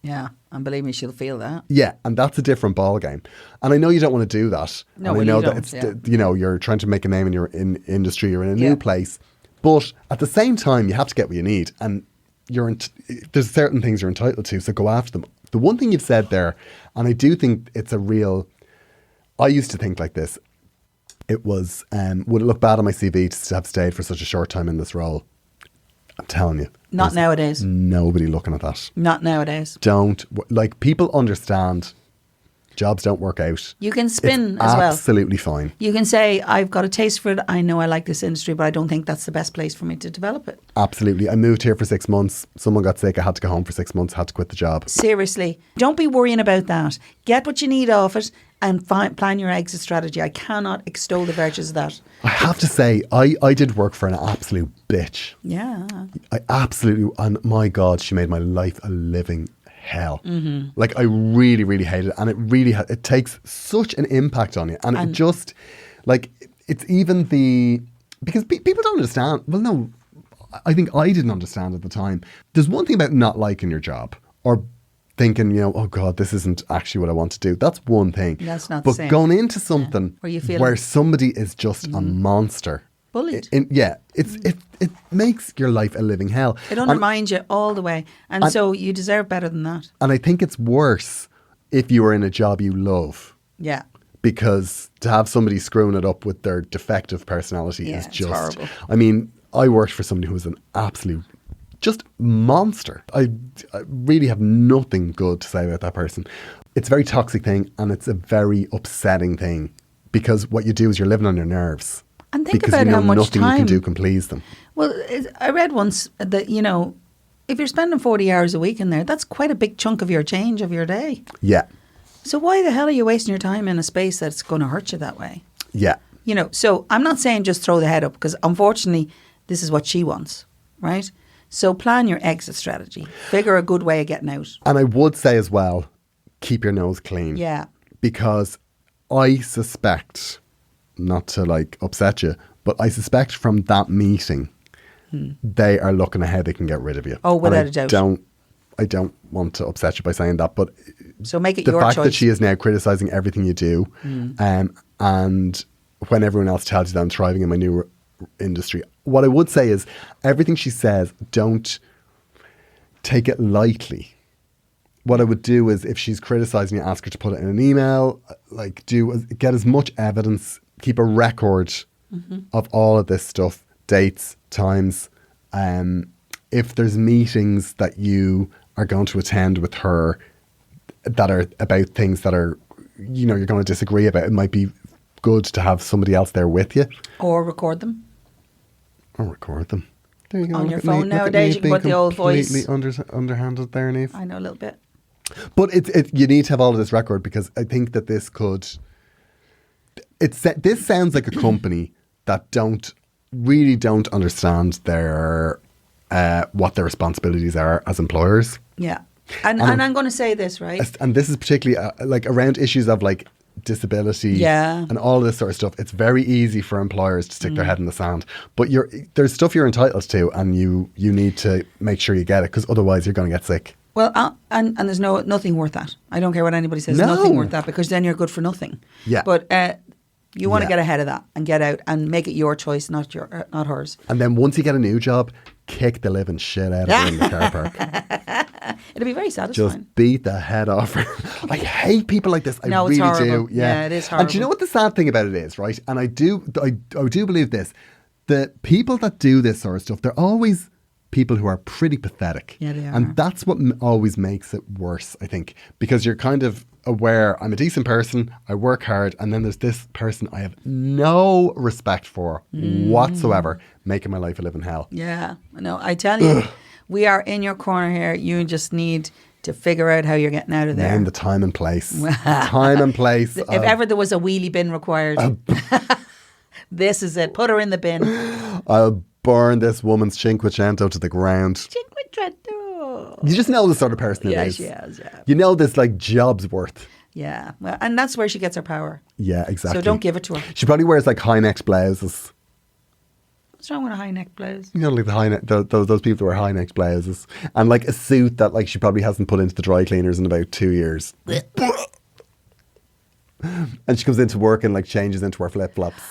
Yeah, and believe me, she'll feel that. Yeah, and that's a different ball game. And I know you don't want to do that. No, and well, I know you that don't, it's yeah. You're trying to make a name in your industry, you're in a new place. But at the same time, you have to get what you need, and there's certain things you're entitled to, so go after them. The one thing you've said there, and I do think it's a real, I used to think like this. It was, would it look bad on my CV to have stayed for such a short time in this role? I'm telling you. Not nowadays. Nobody looking at that. Not nowadays. People understand jobs don't work out. You can spin it's as well. Absolutely fine. You can say, I've got a taste for it. I know I like this industry, but I don't think that's the best place for me to develop it. Absolutely. I moved here for 6 months. Someone got sick. I had to go home for 6 months, had to quit the job. Seriously. Don't be worrying about that. Get what you need off it and plan your exit strategy. I cannot extol the virtues of that. I have to say, I did work for an absolute bitch. Yeah. And my God, she made my life a living hell. Mm-hmm. Like, I really, really hated it. And it really, it takes such an impact on you. And it just, like, it's even because people don't understand. Well, no, I think I didn't understand at the time. There's one thing about not liking your job or thinking, you know, oh God, this isn't actually what I want to do. That's one thing. That's not the same. But going into something where somebody is just a monster. Bullied. It makes your life a living hell. It undermines you all the way. And so you deserve better than that. And I think it's worse if you are in a job you love. Yeah. Because to have somebody screwing it up with their defective personality is just horrible. I mean, I worked for somebody who was an absolute just monster. I really have nothing good to say about that person. It's a very toxic thing and it's a very upsetting thing because what you do is you're living on your nerves. And think because about you know how much nothing time you can do can please them. Well, I read once that, you know, if you're spending 40 hours a week in there, that's quite a big chunk of your change of your day. Yeah. So why the hell are you wasting your time in a space that's going to hurt you that way? Yeah. You know, so I'm not saying just throw the head up because unfortunately this is what she wants, right? So plan your exit strategy. Figure a good way of getting out. And I would say as well, keep your nose clean. Yeah. Because I suspect, not to like upset you, but I suspect from that meeting, they are looking at how they can get rid of you. Oh, without a doubt. I don't want to upset you by saying that, but so make it your choice. The fact choice. that she is now criticising everything you do, and when everyone else tells you that I'm thriving in my new industry, what I would say is everything she says, don't take it lightly. What I would do is if she's criticising you, ask her to put it in an email, like get as much evidence, keep a record of all of this stuff, dates, times. If there's meetings that you are going to attend with her that are about things that are, you know, you're going to disagree about, it might be good to have somebody else there with you. Or record them. Or record them. There you go. On your phone nowadays, you can put the old voice. Completely underhanded there, Niamh. I know a little bit. But you need to have all of this record because I think that this could... This sounds like a company that don't understand their what their responsibilities are as employers. Yeah. And I'm going to say this, right? And this is particularly like around issues of like disability and all this sort of stuff. It's very easy for employers to stick their head in the sand. But there's stuff you're entitled to and you need to make sure you get it because otherwise you're going to get sick. Well, and there's nothing worth that. I don't care what anybody says. No. Nothing worth that because then you're good for nothing. Yeah. But you want to get ahead of that and get out and make it your choice, not hers. And then once you get a new job, kick the living shit out of her in the car park. It'll be very satisfying. Just beat the head off her. I hate people like this. I really do. Yeah, it is horrible. And do you know what the sad thing about it is, right? And I do believe this. The people that do this sort of stuff, they're always people who are pretty pathetic. Yeah, they are. And that's what always makes it worse, I think. Because you're kind of aware, I'm a decent person, I work hard, and then there's this person I have no respect for whatsoever, making my life a living hell. Yeah. No, I tell you, we are in your corner here. You just need to figure out how you're getting out of there. Name the time and place. Time and place. If ever there was a wheelie bin required, this is it. Put her in the bin. I'll burn this woman's Cinquecento to the ground. Cinquecento. You just know the sort of person it is. Yes, yeah. You know this like job's worth. Yeah. Well, and that's where she gets her power. Yeah, exactly. So don't give it to her. She probably wears like high neck blouses. What's wrong with a high neck blouse? You know, like the high neck, those people who wear high neck blouses, and like a suit that like she probably hasn't put into the dry cleaners in about 2 years. And she comes into work and like changes into her flip flops.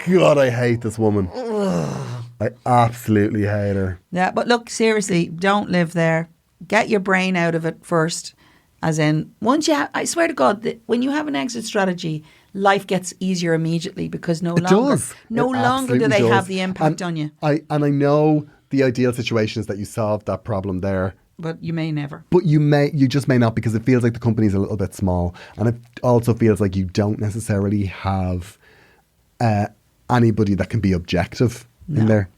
God, I hate this woman. I absolutely hate her. Yeah, but look, seriously, don't live there. Get your brain out of it first. As in, I swear to God, that when you have an exit strategy, life gets easier immediately because no longer do they have the impact on you. I know the ideal situation is that you solve that problem there. But you may never. But you just may not because it feels like the company's a little bit small. And it also feels like you don't necessarily have anybody that can be objective in there.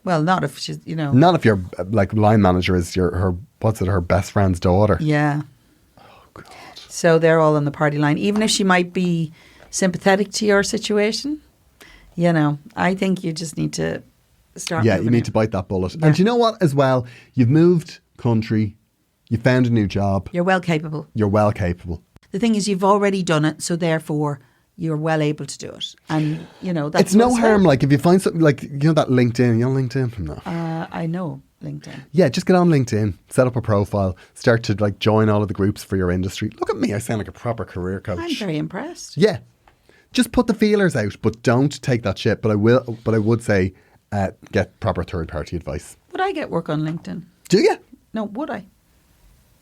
Well, not if she's, Not if your like line manager is her best friend's daughter. Yeah. Oh, God. So they're all on the party line. Even if she might be sympathetic to your situation, I think you just need to start you need to bite that bullet. Yeah. And you know what as well? You've moved country. You found a new job. You're well capable. You're well capable. The thing is, you've already done it. So therefore, you're well able to do it. And, you know, that's it's no harm. Like if you find something like, you know, that LinkedIn, you know LinkedIn? No. I know LinkedIn. Yeah, just get on LinkedIn, set up a profile, start to like join all of the groups for your industry. Look at me, I sound like a proper career coach. I'm very impressed. Yeah. Just put the feelers out, but don't take that shit. But I would say get proper third party advice. Would I get work on LinkedIn? Do you? No, would I?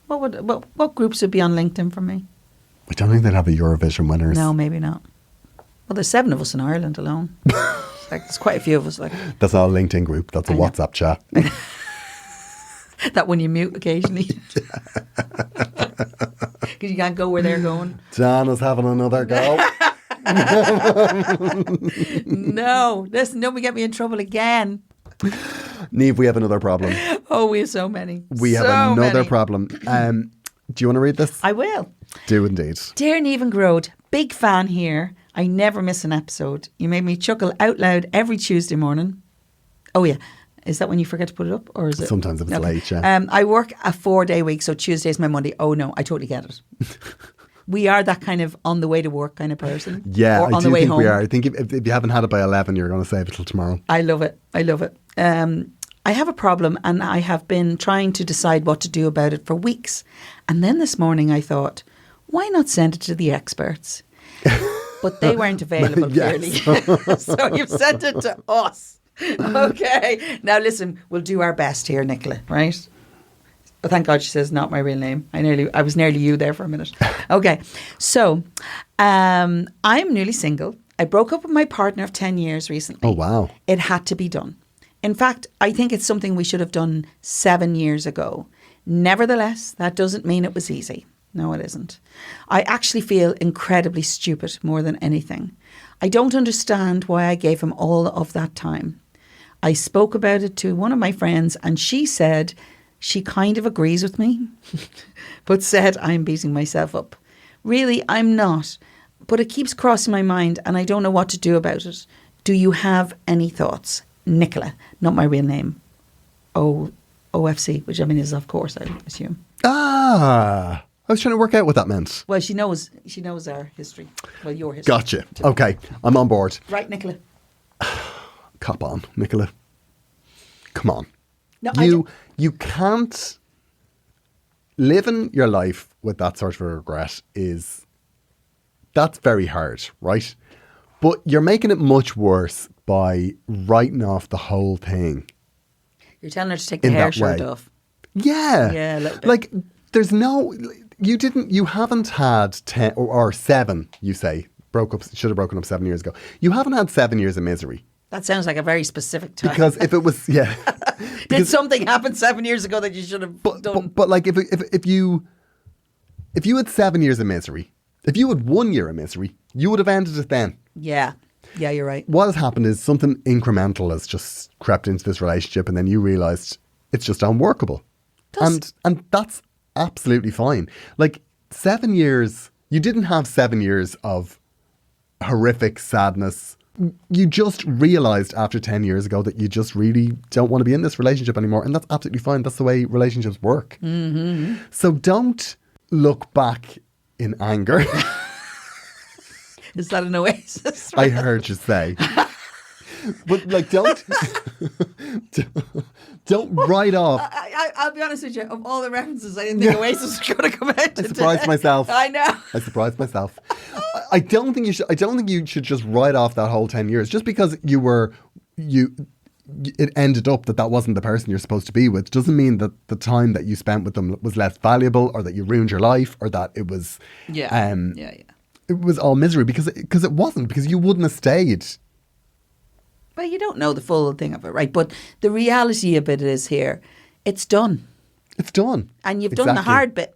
What groups would be on LinkedIn for me? I don't think they'd have a Eurovision winners. No, maybe not. Well, there's 7 of us in Ireland alone. There's quite a few of us. Like that's not a LinkedIn group. That's a WhatsApp chat. That one you mute occasionally. Because you can't go where they're going. John is having another go. No, listen, don't get me in trouble again. Niamh, we have another problem. Oh, we have so many. We have another problem. Do you want to read this? I will. Do indeed. Dear Niamh and Gearoid, big fan here. I never miss an episode. You made me chuckle out loud every Tuesday morning. Oh yeah. Is that when you forget to put it up, or is it? Sometimes if it's late, yeah. I work a 4-day week, so Tuesday's my Monday. Oh no, I totally get it. We are that kind of on the way to work kind of person. Yeah, or I on do the way think home. we are. I think if you haven't had it by 11, you're going to save it till tomorrow. I love it. I have a problem, and I have been trying to decide what to do about it for weeks. And then this morning I thought, why not send it to the experts? But they weren't available, clearly. So you've sent it to us. Okay. Now listen, we'll do our best here, Nicola, right? Oh, thank God she says not my real name. I was nearly you there for a minute. Okay. So I'm newly single. I broke up with my partner of 10 years recently. Oh, wow. It had to be done. In fact, I think it's something we should have done 7 years ago. Nevertheless, that doesn't mean it was easy. No, it isn't. I actually feel incredibly stupid more than anything. I don't understand why I gave him all of that time. I spoke about it to one of my friends and she said she kind of agrees with me, but said I'm beating myself up. Really, I'm not, but it keeps crossing my mind and I don't know what to do about it. Do you have any thoughts? Nicola, not my real name. OFC, which I mean is of course, I assume. Ah, I was trying to work out what that meant. Well, she knows our history. Well, your history. Gotcha. Okay, I'm on board. Right, Nicola. Cop on, Nicola. Come on. No, you can't living your life with that sort of regret that's very hard, right? But you're making it much worse by writing off the whole thing. You're telling her to take the hair shirt off. Yeah. Yeah, a little bit. Like you haven't had 10 or 7, you say, should have broken up 7 years ago. You haven't had 7 years of misery. That sounds like a very specific time. Because if it was, yeah. Did something happen 7 years ago that you should have done? But like if you had 7 years of misery, if you had 1 year of misery, you would have ended it then. Yeah. Yeah, you're right. What has happened is something incremental has just crept into this relationship and then you realised it's just unworkable. And that's absolutely fine. Like 7 years, you didn't have 7 years of horrific sadness. You just realised after 10 years ago that you just really don't want to be in this relationship anymore. And that's absolutely fine. That's the way relationships work. Mm-hmm. So don't look back in anger. Is that an oasis? I heard you say. But like, don't write off. I'll be honest with you. Of all the references, I didn't think Oasis was going to come out. I surprised myself. I know. I surprised myself. I don't think you should. I don't think you should just write off that whole 10 years just because it ended up that wasn't the person you're supposed to be with. Doesn't mean that the time that you spent with them was less valuable, or that you ruined your life, or that it was. Yeah. It was all misery because it wasn't, because you wouldn't have stayed. Well, you don't know the full thing of it, right? But the reality of it is here, it's done. It's done. And you've done the hard bit.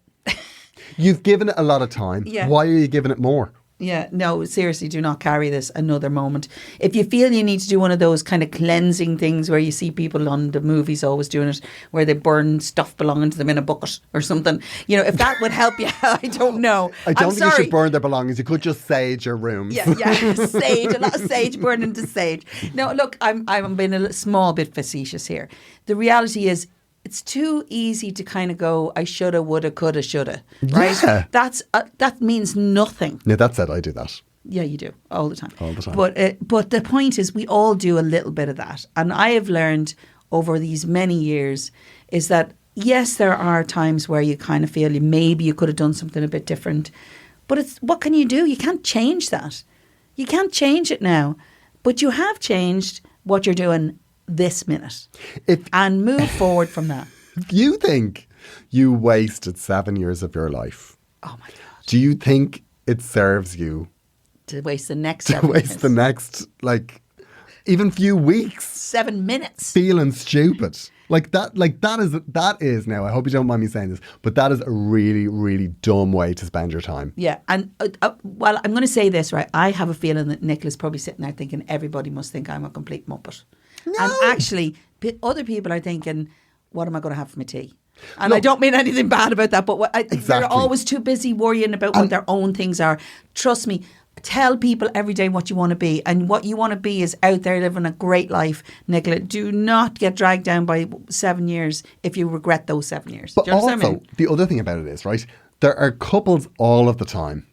You've given it a lot of time. Yeah. Why are you giving it more? Yeah, no, seriously, do not carry this another moment. If you feel you need to do one of those kind of cleansing things where you see people on the movies always doing it, where they burn stuff belonging to them in a bucket or something, if that would help you, I don't know. I don't think you should burn their belongings. You could just sage your rooms. Yeah, sage, a lot of sage, burn into sage. No, look, I'm being a small bit facetious here. The reality is, it's too easy to kind of go, I shoulda, woulda, coulda, shoulda, right? Yeah. That means nothing. Yeah, that said, I do that. Yeah, you do all the time. All the time. But the point is, we all do a little bit of that, and I have learned over these many years is that yes, there are times where you kind of feel maybe you could have done something a bit different, but it's what can you do? You can't change that. You can't change it now, but you have changed what you're doing this minute, and move forward from that. If you think you wasted 7 years of your life, oh my God, do you think it serves you to waste the next to 7 waste years. the next, like, even few weeks 7 minutes feeling stupid? That is now, I hope you don't mind me saying this, but that is a really, really dumb way to spend your time. Yeah, and well, I'm going to say this, right? I have a feeling that Nicola's probably sitting there thinking everybody must think I'm a complete muppet. No. And actually, other people are thinking, what am I going to have for my tea? And Look, I don't mean anything bad about that, but Exactly. they're always too busy worrying about what their own things are. Trust me, tell people every day what you want to be. And what you want to be is out there living a great life, Nicola. Do not get dragged down by 7 years if you regret those 7 years. But Do you understand what I also, mean? the other thing about it is, right, there are couples all of the time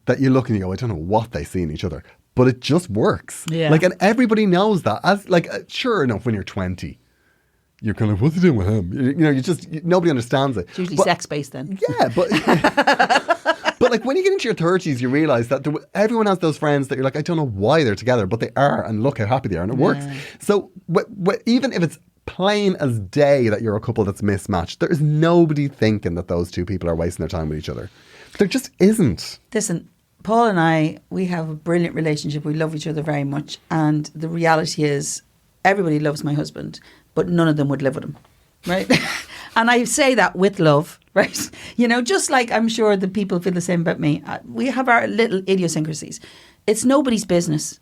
that you look and you go, I don't know what they see in each other, but it just works. Yeah. Like, and everybody knows that. As like, sure enough, when you're 20, you're kind of, what's he doing with him? You know, nobody understands it. It's usually But- sex-based then. Yeah, but but like when you get into your 30s, you realise that everyone has those friends that you're like, I don't know why they're together, but they are, and look how happy they are, and it works. So even if it's plain as day that you're a couple that's mismatched, there is nobody thinking that those two people are wasting their time with each other. There just isn't. Listen, Paul and I, we have a brilliant relationship. We love each other very much. And the reality is, everybody loves my husband, but none of them would live with him, right? And I say that with love, right? You know, just like I'm sure the people feel the same about me. We have our little idiosyncrasies. It's nobody's business.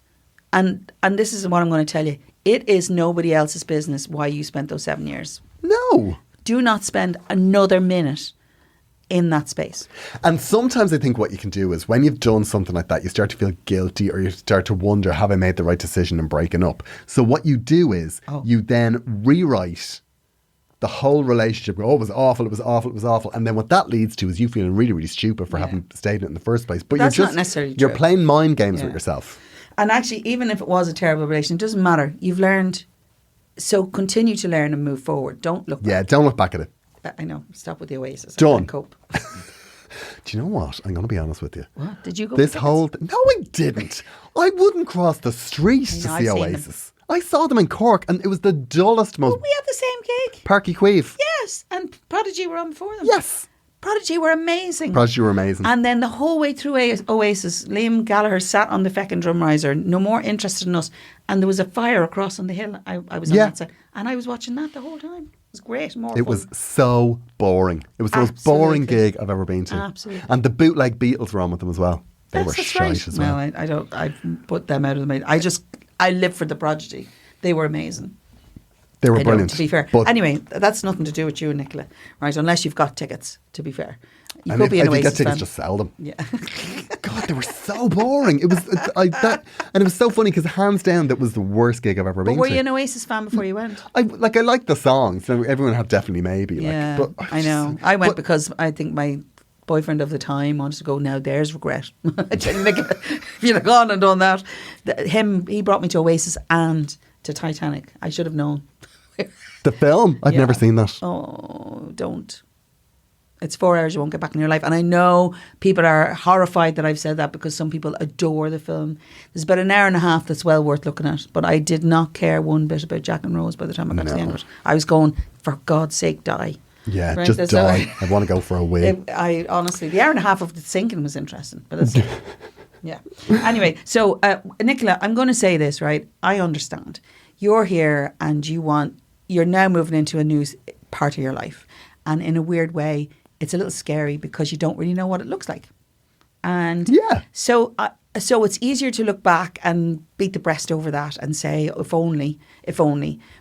And this is what I'm going to tell you. It is nobody else's business why you spent those 7 years. No. Do not spend another minute in that space. And sometimes I think what you can do is when you've done something like that, you start to feel guilty, or you start to wonder, have I made the right decision in breaking up? So what you do is you then rewrite the whole relationship. Oh, it was awful, it was awful, it was awful. And then what that leads to is you feeling really, really stupid for having stayed in it in the first place. But That's you're not necessarily you're true. playing mind games with yourself. And actually, even if it was a terrible relation, it doesn't matter. You've learned. So continue to learn and move forward. Don't look back. Yeah, don't look back at it. I know. Stop with the Oasis. I Done. can't cope. Do you know what? I'm going to be honest with you. What? Did you go? This for whole... tickets? No, I didn't. I wouldn't cross the street to know, see I've seen them. Oasis. I saw them in Cork and it was the dullest, most... Oh, we had the same gig. Parky Queeve. Yes. And Prodigy were on before them. Yes. Prodigy were amazing. Prodigy were amazing. And then the whole way through Oasis, Liam Gallagher sat on the feckin' drum riser, no more interested in us. And there was a fire across on the hill. I was on that side. And I was watching that the whole time. It was great. More It fun. was so boring. It was the most boring Absolutely. gig I've ever been to. Absolutely. And the bootleg Beatles were on with them as well. They were That's shite right. as well. No, I don't. I put them out of the main. I live for the Prodigy. They were amazing. They were I know, brilliant. to be fair. But Anyway, that's nothing to do with you, Nicola, right? Unless you've got tickets, to be fair. You and could be an if you get Oasis tickets, fan. just sell them. Yeah. God, they were so boring. It was and it was so funny because hands down, that was the worst gig I've ever But been were to. you an Oasis fan before you went? I liked the songs. So everyone had Definitely Maybe. Yeah, Like, but I know. I went because I think my boyfriend of the time wanted to go. Now there's regret. If you'd have gone and done that, he brought me to Oasis and to Titanic. I should have known. The film, I'd never seen that. Oh, don't. It's 4 hours you won't get back in your life. And I know people are horrified that I've said that because some people adore the film. There's about an hour and a half that's well worth looking at. But I did not care one bit about Jack and Rose by the time I got to the end of it. I was going, for God's sake, die. Yeah, Right, just there's die. I want to go for a wee. I honestly, the hour and a half of the sinking was interesting. But that's, yeah. Anyway, so Nicola, I'm going to say this, right? I understand. You're here and you're now moving into a new part of your life. And in a weird way, it's a little scary because you don't really know what it looks like. And so it's easier to look back and beat the breast over that and say, if only.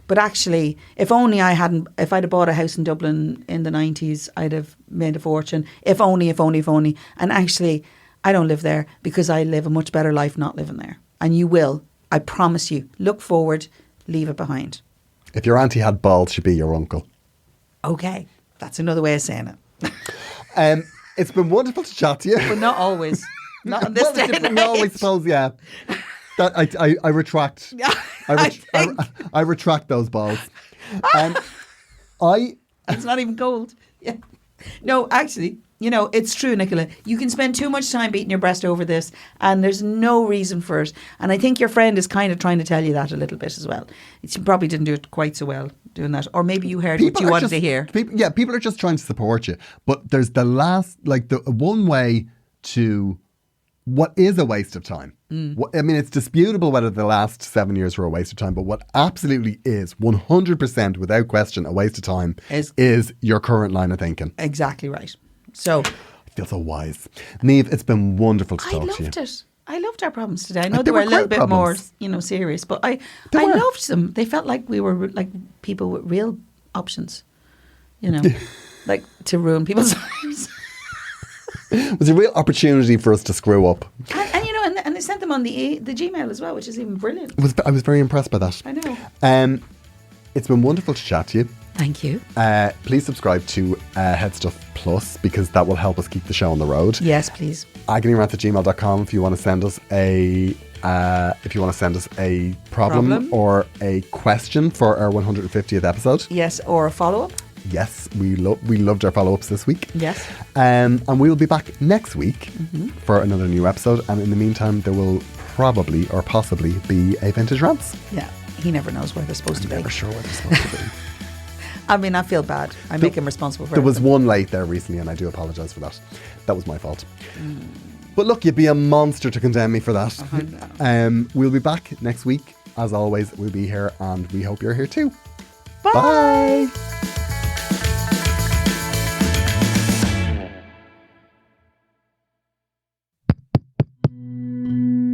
But actually, if I'd have bought a house in Dublin in the 90s, I'd have made a fortune. If only. And actually, I don't live there because I live a much better life not living there. And you will. I promise you. Look forward, leave it behind. If your auntie had balls, she'd be your uncle. Okay. That's another way of saying it. It's been wonderful to chat to you. But not always. Not on this day and age. No, I suppose, yeah. That I retract. I retract those balls. It's not even gold. Yeah. No, actually, you know, it's true, Nicola. You can spend too much time beating your breast over this, and there's no reason for it. And I think your friend is kind of trying to tell you that a little bit as well. She probably didn't do it quite so well doing that. Or maybe you heard what you wanted to hear. People are just trying to support you. But there's the one way to what is a waste of time. I mean, it's disputable whether the last 7 years were a waste of time, but what absolutely is 100% without question a waste of time is your current line of thinking. Exactly right. So I feel so wise. Niamh, it's been wonderful to talk to you. I loved it. I loved our problems today. I know they were a little bit more, serious, but I loved them. They felt like we were like people with real options, like to ruin people's lives. It was a real opportunity for us to screw up. And they sent them on the Gmail as well, which is even brilliant. I was very impressed by that. I know. It's been wonderful to chat to you. Thank you. Please subscribe to Headstuff Plus because that will help us keep the show on the road. Yes, please. agonyranth@gmail.com if you want to send us a problem or a question for our 150th episode. Yes, or a follow-up. Yes, we loved our follow-ups this week. Yes. And we will be back next week for another new episode. And in the meantime, there will probably or possibly be a Vintage Rants. Yeah, he never knows where they're supposed to be. Never sure where they're supposed to be. I mean, I feel bad. I make him responsible for it. There was one late there recently, and I do apologise for that. That was my fault. But look, you'd be a monster to condemn me for that. We'll be back next week. As always, we'll be here, and we hope you're here too. Bye. Bye.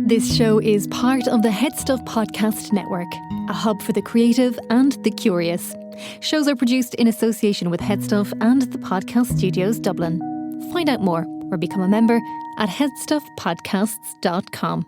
This show is part of the Head Stuff Podcast Network, a hub for the creative and the curious. Shows are produced in association with Head Stuff and the Podcast Studios Dublin. Find out more or become a member at headstuffpodcasts.com.